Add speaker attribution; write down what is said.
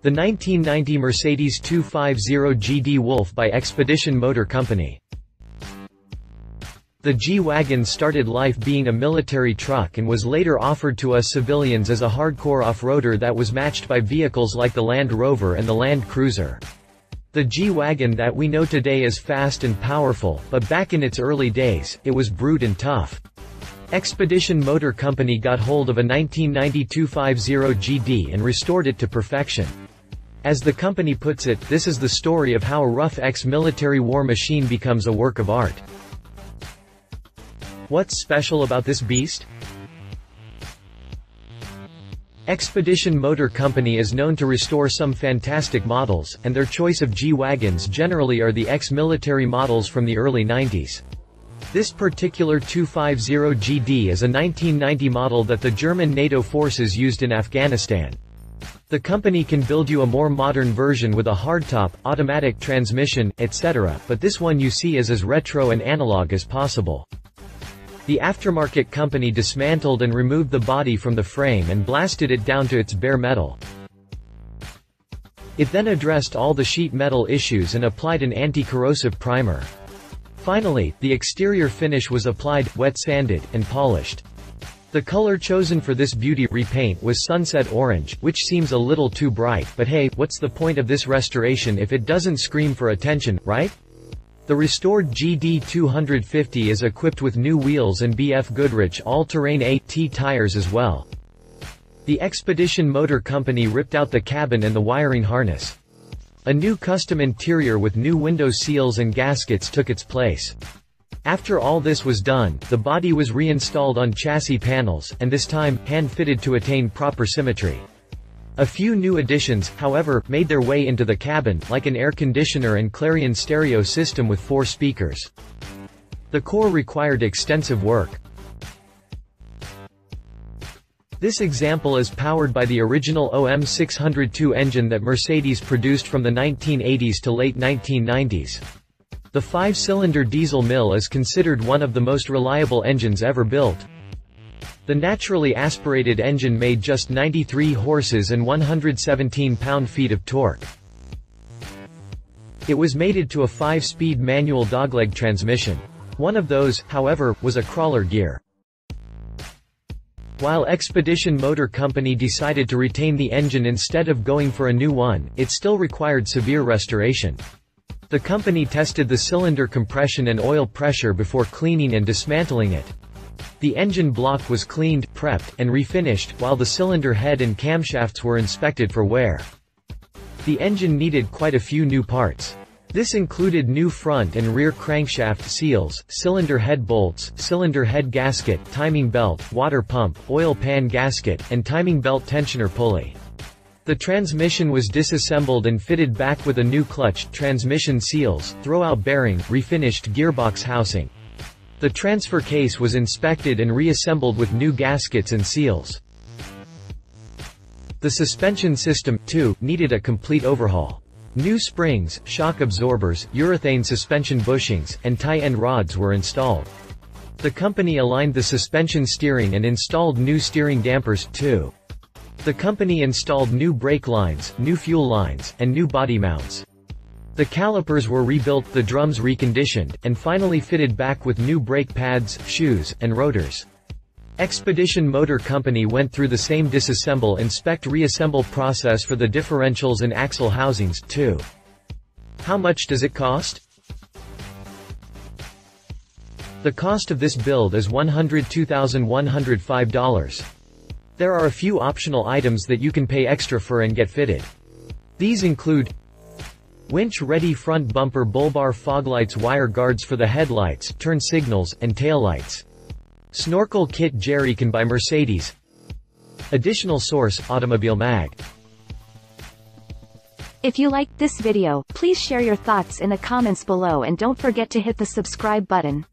Speaker 1: The 1990 Mercedes 250 GD Wolf by Expedition Motor Company. The G-Wagen started life being a military truck and was later offered to us civilians as a hardcore off-roader that was matched by vehicles like the Land Rover and the Land Cruiser. The G-Wagen that we know today is fast and powerful, but back in its early days, it was brute and tough. Expedition Motor Company got hold of a 1990 250 GD and restored it to perfection. As the company puts it, this is the story of how a rough ex-military war machine becomes a work of art. What's special about this beast? Expedition Motor Company is known to restore some fantastic models, and their choice of G-Wagons generally are the ex-military models from the early 90s. This particular 250 GD is a 1990 model that the German NATO forces used in Afghanistan. The company can build you a more modern version with a hardtop, automatic transmission, etc., but this one you see is as retro and analog as possible. The aftermarket company dismantled and removed the body from the frame and blasted it down to its bare metal. It then addressed all the sheet metal issues and applied an anti-corrosive primer. Finally, the exterior finish was applied, wet-sanded, and polished. The color chosen for this beauty repaint was Sunset Orange, which seems a little too bright, but hey, what's the point of this restoration if it doesn't scream for attention, right? The restored GD 250 is equipped with new wheels and BF Goodrich all-terrain AT tires as well. The Expedition Motor Company ripped out the cabin and the wiring harness. A new custom interior with new window seals and gaskets took its place. After all this was done, the body was reinstalled on chassis panels, and this time, hand-fitted to attain proper symmetry. A few new additions, however, made their way into the cabin, like an air conditioner and Clarion stereo system with 4 speakers. The core required extensive work. This example is powered by the original OM602 engine that Mercedes produced from the 1980s to late 1990s. The 5-cylinder diesel mill is considered one of the most reliable engines ever built. The naturally aspirated engine made just 93 horses and 117 pound-feet of torque. It was mated to a 5-speed manual dogleg transmission. One of those, however, was a crawler gear. While Expedition Motor Company decided to retain the engine instead of going for a new one, it still required severe restoration. The company tested the cylinder compression and oil pressure before cleaning and dismantling it. The engine block was cleaned, prepped, and refinished, while the cylinder head and camshafts were inspected for wear. The engine needed quite a few new parts. This included new front and rear crankshaft seals, cylinder head bolts, cylinder head gasket, timing belt, water pump, oil pan gasket, and timing belt tensioner pulley. The transmission was disassembled and fitted back with a new clutch, transmission seals, throwout bearing, refinished gearbox housing. The transfer case was inspected and reassembled with new gaskets and seals. The suspension system, too, needed a complete overhaul. New springs, shock absorbers, urethane suspension bushings, and tie-end rods were installed. The company aligned the suspension steering and installed new steering dampers, too. The company installed new brake lines, new fuel lines, and new body mounts. The calipers were rebuilt, the drums reconditioned, and finally fitted back with new brake pads, shoes, and rotors. Expedition Motor Company went through the same disassemble, inspect, reassemble process for the differentials and axle housings, too. How much does it cost? The cost of this build is $102,105. There are a few optional items that you can pay extra for and get fitted. These include winch-ready front bumper bullbar foglights, wire guards for the headlights, turn signals, and taillights. Snorkel kit jerrycan by Mercedes. Additional source, Automobile Mag.
Speaker 2: If you liked this video, please share your thoughts in the comments below and don't forget to hit the subscribe button.